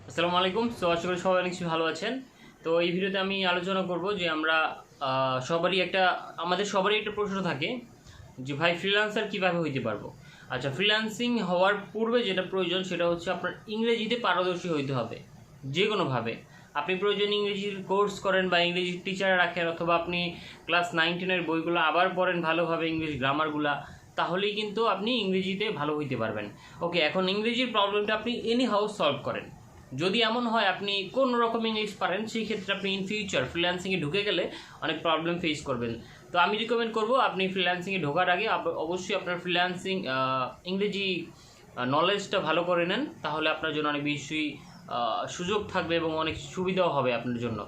আসসালামু আলাইকুম। আশা করি সবাই অনেক ভালো আছেন। তো এই ভিডিওতে আমি আলোচনা করব যে আমরা আমাদের সবারই একটা প্রশ্ন থাকে যে ভাই ফ্রিল্যান্সার কীভাবে হইতে পারবো। আচ্ছা, ফ্রিল্যান্সিং হওয়ার পূর্বে যেটা প্রয়োজন সেটা হচ্ছে আপনার ইংরেজিতে পারদর্শী হইতে হবে। যে কোনোভাবে আপনি প্রয়োজন ইংরেজির কোর্স করেন বা ইংরেজির টিচার রাখেন, অথবা আপনি ক্লাস 9-10-এর বইগুলো আবার পড়েন ভালোভাবে, ইংলিশ গ্রামারগুলা, তাহলেই কিন্তু আপনি ইংরেজিতে ভালো হইতে পারবেন। ওকে, এখন ইংরেজির প্রবলেমটা আপনি এনি হাউ সলভ করেন। যদি এমন হয় আপনি কোনো রকম ইংলিশ পারেন, সেই ক্ষেত্রে আপনি ইন ফিউচার ফ্রিল্যান্সিংয়ে ঢুকে গেলে অনেক প্রবলেম ফেস করবেন। তো আমি রিকমেন্ড করব আপনি ফ্রিল্যান্সিংয়ে ঢোকার আগে অবশ্যই আপনার ফ্রিল্যান্সিং ইংরেজি নলেজটা ভালো করে নেন, তাহলে আপনার জন্য অনেক বেশি সুযোগ থাকবে এবং অনেক সুবিধাও হবে আপনার জন্য।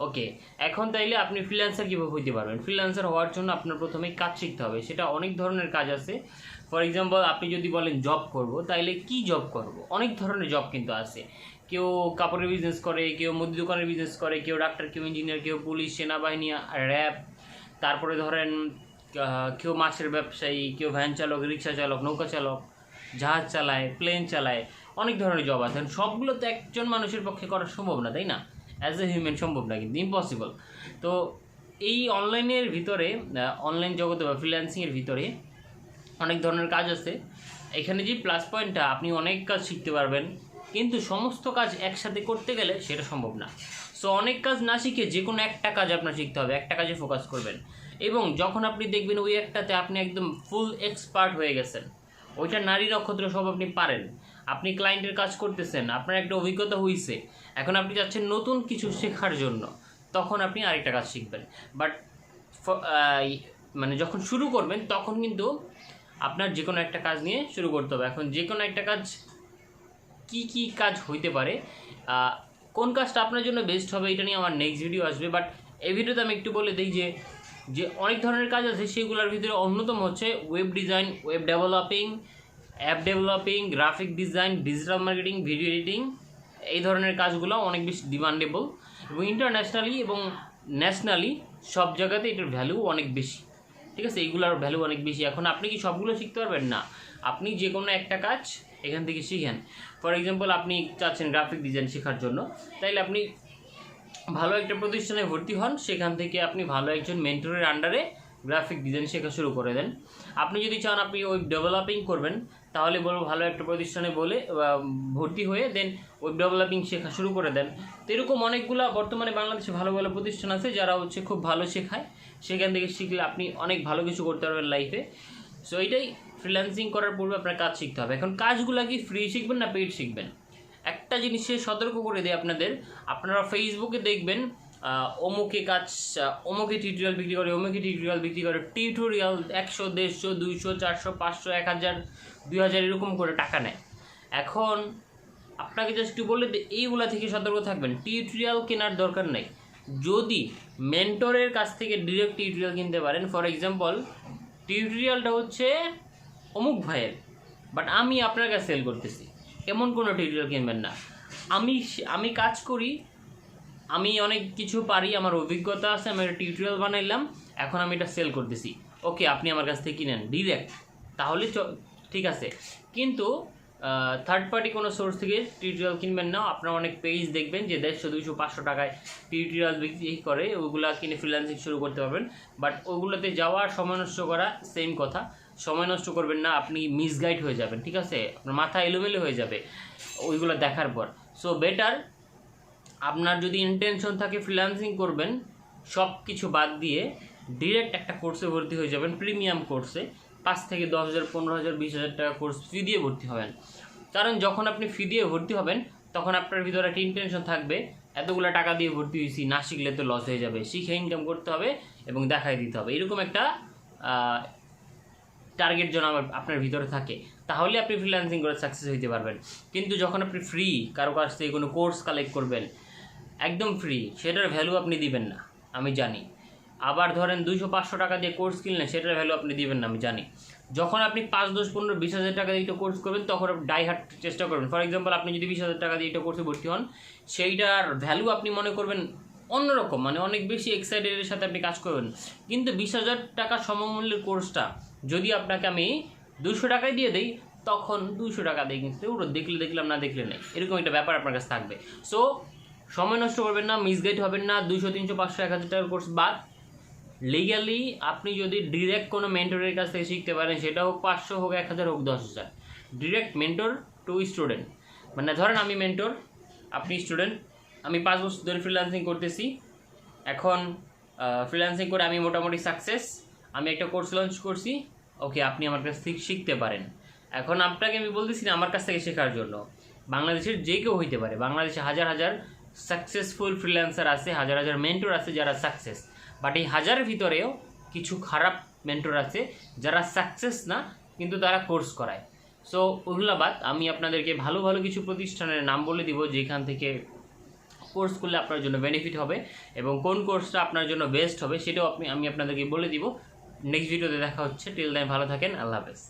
ওকে, এখন তাইলে আপনি ফ্রিল্যান্সার কীভাবে হইতে পারবেন? ফ্রিল্যান্সার হওয়ার জন্য আপনার প্রথমে কাজ শিখতে হবে। সেটা অনেক ধরনের কাজ আছে। ফর এক্সাম্পল, আপনি যদি বলেন জব করব, তাইলে কি জব করব? অনেক ধরনের জব কিন্তু আছে। কেউ কাপড়ের বিজনেস করে, কেউ মুদি দোকানের বিজনেস করে, কেউ ডাক্তার, কেউ ইঞ্জিনিয়ার, কেউ পুলিশ, সেনাবাহিনী, র্যাব, তারপরে ধরেন কেউ মাছের ব্যবসায়ী, কেউ ভ্যান চালক, রিক্সা চালক, নৌকা চালক, জাহাজ চালায়, প্লেন চালায়। অনেক ধরনের জব আছে। সবগুলো তো একজন মানুষের পক্ষে করা সম্ভব না, তাই না? অ্যাজ এ হিউম্যান সম্ভব না, কিন্তু ইম্পসিবল। তো এই অনলাইনের ভিতরে, অনলাইন জগতে বা ফ্রিল্যান্সিংয়ের ভিতরে অনেক ধরনের কাজ আছে। এখানে যে প্লাস পয়েন্টটা, আপনি অনেক কাজ শিখতে পারবেন, কিন্তু সমস্ত কাজ একসাথে করতে গেলে সেটা সম্ভব না। সো অনেক কাজ না শিখে যে কোনো একটা কাজ আপনার শিখতে হবে, একটা কাজে ফোকাস করবেন, এবং যখন আপনি দেখবেন ওই একটাতে আপনি একদম ফুল এক্সপার্ট হয়ে গেছেন, ওইটা নারী নক্ষত্র সব আপনি পারেন, আপনি ক্লায়েন্টের কাজ করতেছেন, আপনার একটা অভিজ্ঞতা হয়েছে, এখন আপনি চাচ্ছেন নতুন কিছু শেখার জন্য, তখন আপনি আরেকটা কাজ শিখবেন। বাট মানে যখন শুরু করবেন তখন কিন্তু আপনার যে কোনো একটা কাজ নিয়ে শুরু করতে হবে। এখন যে কোনো একটা কাজ, কি কাজ হইতে পারে, কোন কাজটা আপনার জন্য বেস্ট হবে, এটা নিয়ে আমার নেক্সট ভিডিও আসবে। বাট এই ভিডিওতে আমি একটু বলে দিই যে অনেক ধরনের কাজ আছে, সেগুলোর ভিতরে অন্যতম হচ্ছে web design, web developing, app developing, graphic design, digital marketing, video editing. এই ধরনের কাজগুলো অনেক বেশি ডিমান্ডেবল, এবং ইন্টারন্যাশনালি এবং ন্যাশনালি সব জায়গাতে এটার ভ্যালু অনেক বেশি। ঠিক আছে, এইগুলোর ভ্যালু অনেক বেশি। এখন আপনি কি সবগুলো শিখতে পারবেন? না, আপনি যে কোনো একটা কাজ এখান থেকে শিখেন। ফর এক্সাম্পল, আপনি চাচ্ছেন গ্রাফিক ডিজাইন শেখার জন্য, তাইলে আপনি ভালো একটা প্রতিষ্ঠানে ভর্তি হন, সেখান থেকে আপনি ভালো একজন মেন্টরের আন্ডারে গ্রাফিক ডিজাইন শেখা শুরু করে দেন। আপনি যদি চান আপনি ওয়েব ডেভেলপিং করবেন, তাহলে বলবো ভালো একটা প্রতিষ্ঠানে ভর্তি হয়ে দেন ওয়েব ডেভেলপিং শেখা শুরু করে দেন। তো এরকম অনেকগুলো বর্তমানে বাংলাদেশে ভালো ভালো প্রতিষ্ঠান আছে যারা খুব ভালো শেখায়, সেখান থেকে শিখলে আপনি অনেক ভালো কিছু করতে পারবেন লাইফে। সো এইটাই, ফ্রিল্যান্সিং করার পূর্বে আপনার কাজ শিখতে হবে। এখন কাজগুলো কি ফ্রি শিখবেন না পেইড শিখবেন? একটা জিনিসে সতর্ক করে দিই আপনাদের, আপনারা ফেসবুকে দেখবেন অমুকে কাজ, অমুকে টিউটোরিয়াল বিক্রি করে, অমুকে টিউটোরিয়াল বিক্রি করে, টিউটোরিয়াল 100, 150, 200, 400, 500, 1000, 2000 এরকম করে টাকা নেয়। এখন আপনাকে জাস্ট একটু বলে দিই, এইগুলা থেকে সতর্ক থাকবেন। টিউটোরিয়াল কেনার দরকার নেই। যদি মেন্টরের কাছ থেকে ডিরেক্ট টিউটোরিয়াল কিনতে পারেন, ফর এক্সাম্পল টিউটোরিয়ালটা হচ্ছে অমুক ভাইয়ের, বাট আমি আপনার কাছে সেল করতেছি, এমন কোনো টিউটোরিয়াল কিনবেন না। আমি কাজ করি, আমি অনেক কিছু পারি, আমার অভিজ্ঞতা আছে, আমি একটা টিউটোরিয়াল বানাইলাম, এখন আমি এটা সেল করতেছি, ওকে আপনি আমার কাছ থেকে কিনেন ডিরেক্ট, তাহলে ঠিক আছে। কিন্তু থার্ড পার্টি কোনো সোর্স থেকে টিউটোরিয়াল কিনবেন না। আপনারা অনেক পেজ দেখবেন যে 150, 200, 500 টাকায় টিউটোরিয়াল বিক্রি করে, ওগুলো কিনে ফ্রিল্যান্সিং শুরু করতে পারবেন। বাট ওগুলোতে যাওয়া, সময় নষ্ট করা, সেম কথা। সময় নষ্ট করবেন না, আপনি মিসগাইড হয়ে যাবেন, ঠিক আছে? আপনার মাথা এলোমেলো হয়ে যাবে ওইগুলো দেখার পর। সো বেটার, আপনার যদি ইন্টেনশন থাকে ফ্রিল্যান্সিং করবেন, সব কিছু বাদ দিয়ে ডিরেক্ট একটা কোর্সে ভর্তি হয়ে যাবেন, প্রিমিয়াম কোর্সে 5 থেকে 10,000, 15,000, 20,000 টাকা কোর্স ফি দিয়ে ভর্তি হবেন। কারণ যখন আপনি ফি দিয়ে ভর্তি হবেন, তখন আপনার ভিতরে একটা ইন্টেনশন থাকবে, এতগুলো টাকা দিয়ে ভর্তি হয়েছি, না শিখলে তো লস হয়ে যাবে, শিখে ইনকাম করতে হবে এবং দেখাই দিতে হবে, এরকম একটা টার্গেট যেন আপনার ভিতরে থাকে, তাহলে আপনি ফ্রিল্যান্সিং করে সাকসেস হইতে পারবেন। কিন্তু যখন আপনি ফ্রি কারো কাছ থেকে কোনো কোর্স কালেক্ট করবেন, একদম ফ্রি, সেটার ভ্যালু আপনি দিবেন না, আমি জানি। আবার ধরেন 200, 500 টাকা দিয়ে কোর্স কিনলেন, সেটার ভ্যালু আপনি দিবেন না, আমি জানি। যখন আপনি 5, 10, 15, 20,000 টাকা দিয়ে একটা কোর্স করবেন, তখন ডাই হার্ট চেষ্টা করবেন। ফর এক্সাম্পল, আপনি যদি 20,000 টাকা দিয়ে একটা কোর্সে ভর্তি হন, সেইটার ভ্যালু আপনি মনে করবেন অন্যরকম, মানে অনেক বেশি এক্সাইটেডের সাথে আপনি কাজ করবেন। কিন্তু 20,000 টাকা সমমূল্যের কোর্সটা যদি আপনাকে আমি 200 টাকায় দিয়ে দিই, তখন 200 টাকা দিয়ে কিনতে ওটা দেখলে দেখলাম, না দেখলে নেই, এরকম একটা ব্যাপার আপনার কাছে থাকবে। সো সময় নষ্ট করবেন না, মিসগাইড হবেন না। 200, 300, 500, 1000 টাকার কোর্স বাদ লিগ্যালি আপনি যদি ডিরেক্ট কোনো মেন্টরের কাছ থেকে শিখতে পারেন, সেটা হোক 500, হোক 1000, হোক 10,000, ডিরেক্ট মেন্টর টু স্টুডেন্ট। মানে ধরেন আমি মেন্টর, আপনি স্টুডেন্ট, আমি 5 বছর ধরে ফ্রিল্যান্সিং করতেছি, এখন ফ্রিল্যান্সিং করে আমি মোটামুটি সাকসেস, আমি একটা কোর্স লঞ্চ করছি, ওকে আপনি আমার কাছ থেকে শিখতে পারেন। এখন আপনাকে আমি বলতেছি না আমার কাছ থেকে শেখার জন্য, বাংলাদেশের যে কেউ হইতে পারে, বাংলাদেশে হাজার হাজার সাকসেসফুল ফ্রিল্যান্সার আছে, হাজার হাজার মেন্টর আছে যারা সাকসেস, বাট এই হাজারের ভিতরেও কিছু খারাপ মেন্টর আছে যারা সাকসেস না কিন্তু তারা কোর্স করায়। সো ওগুলো বাদ, আমি আপনাদেরকে ভালো ভালো কিছু প্রতিষ্ঠানের নাম বলে দিব যেখান থেকে কোর্স করলে আপনার জন্য বেনিফিট হবে এবং কোন কোর্সটা আপনার জন্য বেস্ট হবে সেটাও আমি আপনাদেরকে বলে দিব। নেক্সট ভিডিওতে দেখা হচ্ছে। টিল দেন ভালো থাকেন, আল্লাহ হাফেজ।